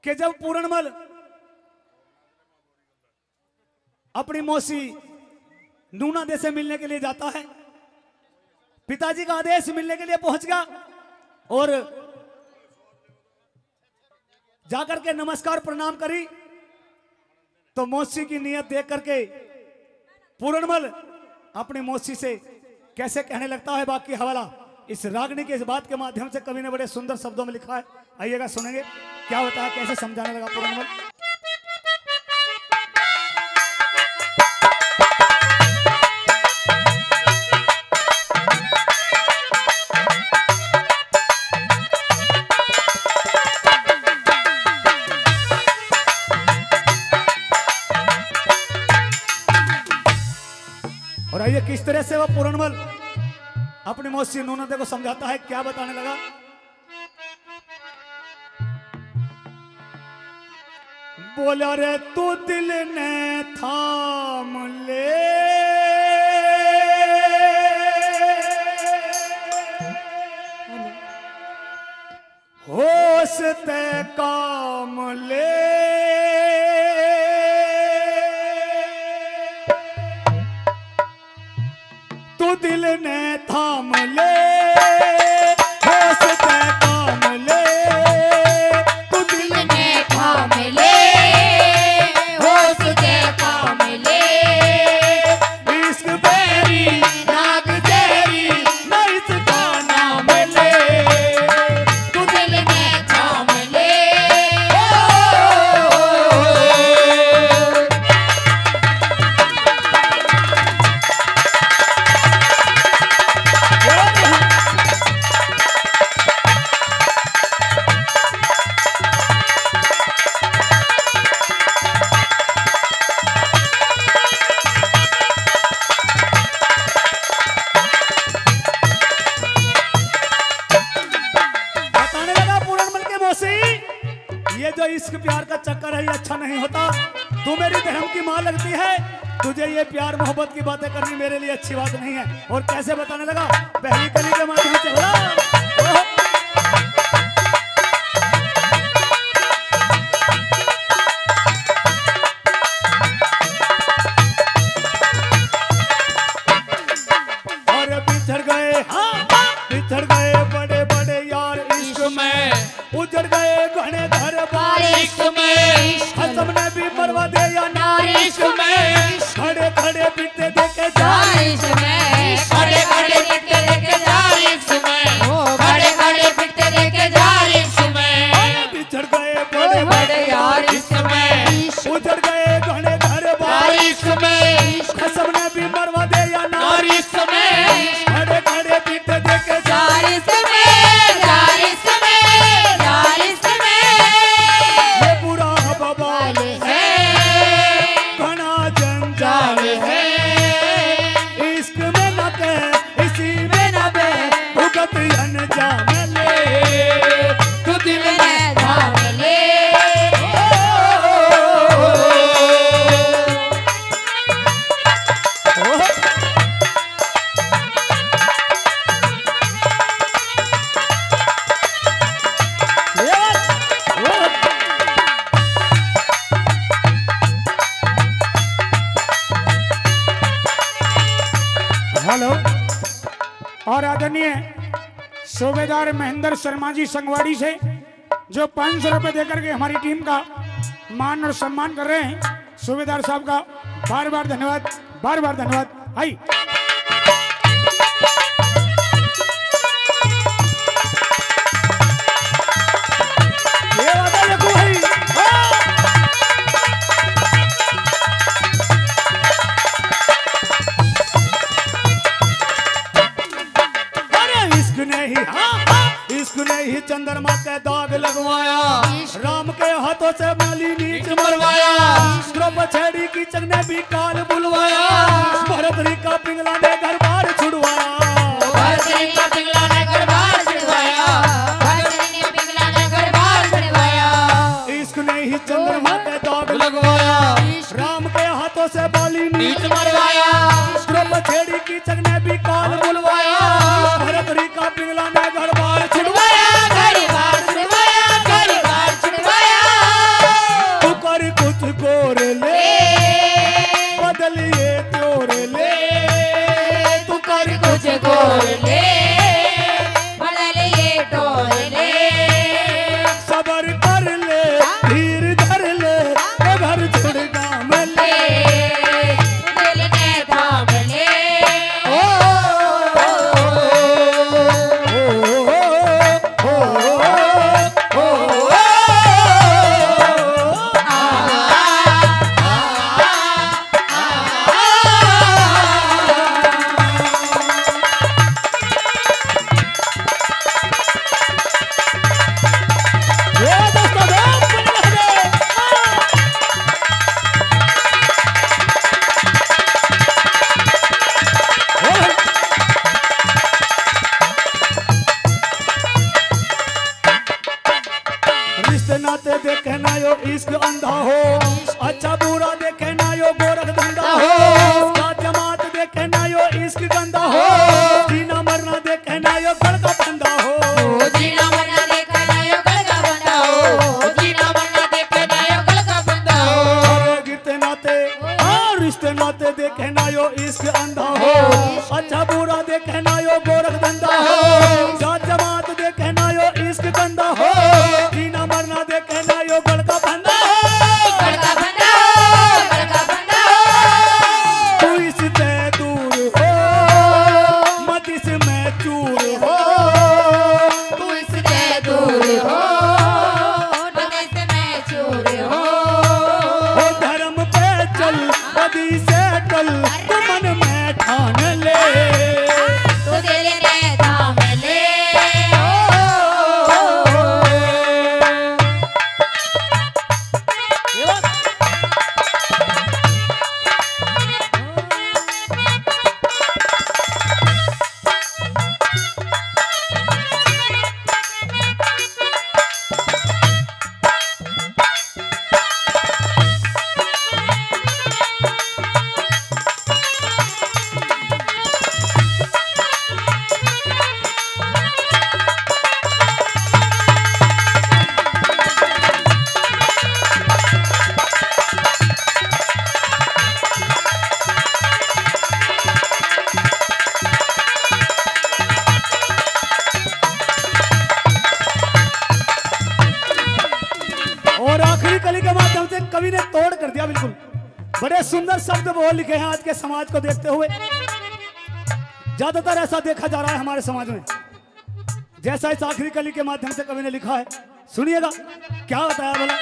कि जब पूरणमल अपनी मौसी नूना दे से मिलने के लिए जाता है, पिताजी का आदेश मिलने के लिए पहुंच गया और जाकर के नमस्कार प्रणाम करी, तो मौसी की नियत देख करके पूरणमल अपनी मौसी से कैसे कहने लगता है। बाकी हवाला इस रागनी के इस बात के माध्यम से कवि ने बड़े सुंदर शब्दों में लिखा है, आइएगा सुनेंगे क्या होता है, कैसे समझाने लगा पूरणमल। और आइए किस तरह से वह पूरणमल अपनी मौसी नूनदे को समझाता है, क्या बताने लगा। बोला रे तू दिल ने थाम ले, होश ते काम ले, तू दिल ने थाम ले, होश ते काम ले, तू दिल ने थाम ले, होश ते काम ले, इश्क बेरी नाग तेरी न इसका नाम ले, तू दिल ने थाम ले। ये जो इश्क प्यार का चक्कर है ये अच्छा नहीं होता, तू मेरी बहन की माँ लगती है, तुझे ये प्यार मोहब्बत की बातें करनी मेरे लिए अच्छी बात नहीं है। और कैसे बताने लगा, पहली कली के माध्यम से बोला। और बिछड़ गए, बिछड़ गए बड़े बड़े यार इश्क में, उजड़ गए घने घर बार इश्क में, हमने भी मरवा दे या नार इश्क में, खड़े खड़े बिकते देखे जा इश्क में, खड़े खड़े बिकते देखे जा इश्क में, खड़े खड़े बिकते देखे जा इश्क में, बिछड़ गए बड़े बड़े यार इश्क में, उजड़ गए घने घर बार इश्क में, हमने भी मरवा दे या नार इश्क में, खड़े खड़े बिकते देखे जा इश्क में। हेलो, और आदरणीय सूबेदार महेंद्र शर्मा जी संगवाड़ी से जो 500 रुपए देकर के हमारी टीम का मान और सम्मान कर रहे हैं, सूबेदार साहब का बार बार धन्यवाद, बार बार धन्यवाद। आई ही चंद्रमा के दाग लगवाया, राम के हाथों से माली नीच मरवाया, द्रौपदी की चंग ने भी काल बुलवाया, भरतरी का पिंगला ने घर बार छुड़वाया, भरतरी का पिंगला ने घर बार छुड़वाया, भरतरी ने पिंगला ने घर बार छुड़वाया, इश्क ने ही चंद्रमा के दाग लगवाया, राम के हाथों से माली नीच मरवाया, द्रौपदी की चंग ने भी काल बुलवाया, भरतरी का पिंगला ने घर बार छुड़वाया, घर बार छुड़वाया, घर बार छुड़वाया। नाते देखे ना यो इश्क अंधा हो, अच्छा बुरा देखे ना यो गोरख धंधा हो, जात जमात देखे ना यो इश्क गंदा हो, जीना मरना देखे ना यो गल का बंदा हो, जीना मरना देखे ना यो गल का बंदा हो, जीना मरना देखे ना यो गल का बंदा हो। गिरते नाते और रिश्ते नाते देखे ना यो इश्क अंधा हो, अच्छा बुरा देखे ना यो गोरख धंधा हो, जात जमात देखे ना यो इश्क गंदा हो, जीना मरना देखे ना यो गल का बंदा हो, गल का बंदा हो, गल का बंदा हो। तू इससे दूर हो मत इसमें चूर हो, तू इससे दूर हो मत इसमें चूर हो। ओ धर्म पे चल बदी से टल तू मन में ठान ले, तू दिल में थाम ले। और आखिरी कली के माध्यम से कवि ने तोड़ कर दिया बिल्कुल। बड़े सुंदर शब्द बोल लिखे हैं आज के समाज को देखते हुए। ज्यादातर ऐसा देखा जा रहा है हमारे समाज में, जैसा इस आखिरी कली के माध्यम से कवि ने लिखा है। सुनिएगा क्या बताया बोला।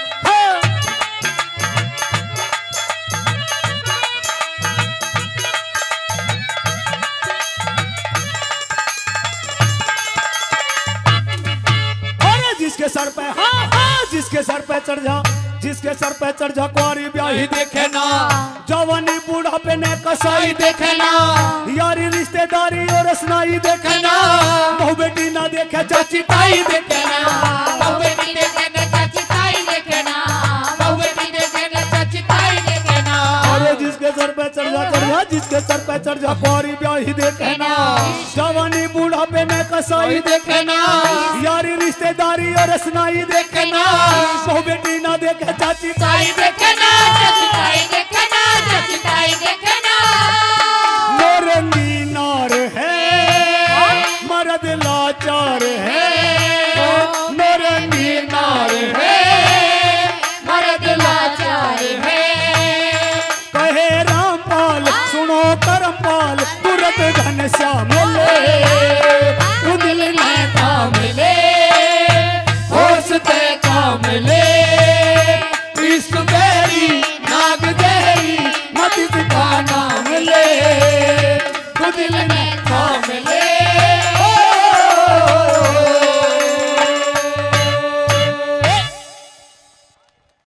जिसके सर पे जिसके सर पे चढ़ जा, जिसके सर पे चढ़ जा कुआरी ब्याही देखे ना, जवानी बूढ़ापे ने कसाई देखे ना, यारी रिश्तेदारी और रसनाई देखे ना, बहू बेटी ना देखे चाची ताई देखे ना, बहू बेटी देखेगा चाची ताई देखे ना, बहू बेटी देखेगा चाची ताई देखे ना। अरे जिसके सर पे चढ़ जा जिसके सर पे चढ़ जा कुआरी ब्याही देखे ना, जवानी बूढ़ापे ने कसाई देखे ना, यारी रिश्तेदारी और रसनाई देखे ना, बहू बेटी ना देखे चाची ताई देखे ना, चाची ताई देखे ना, चाची ताई देखे ना। नौरंगी नार है मर्द लाचार है, नौरंगी नार है मर्द लाचार है। कहे रामपाल सुनो करमपाल तुरंत घनश्याम ले, तू दिल में थाम ले, होश ते काम ले, इश्क बेरी नाग देरी मत इसका नाम ले, तू दिल में थाम ले।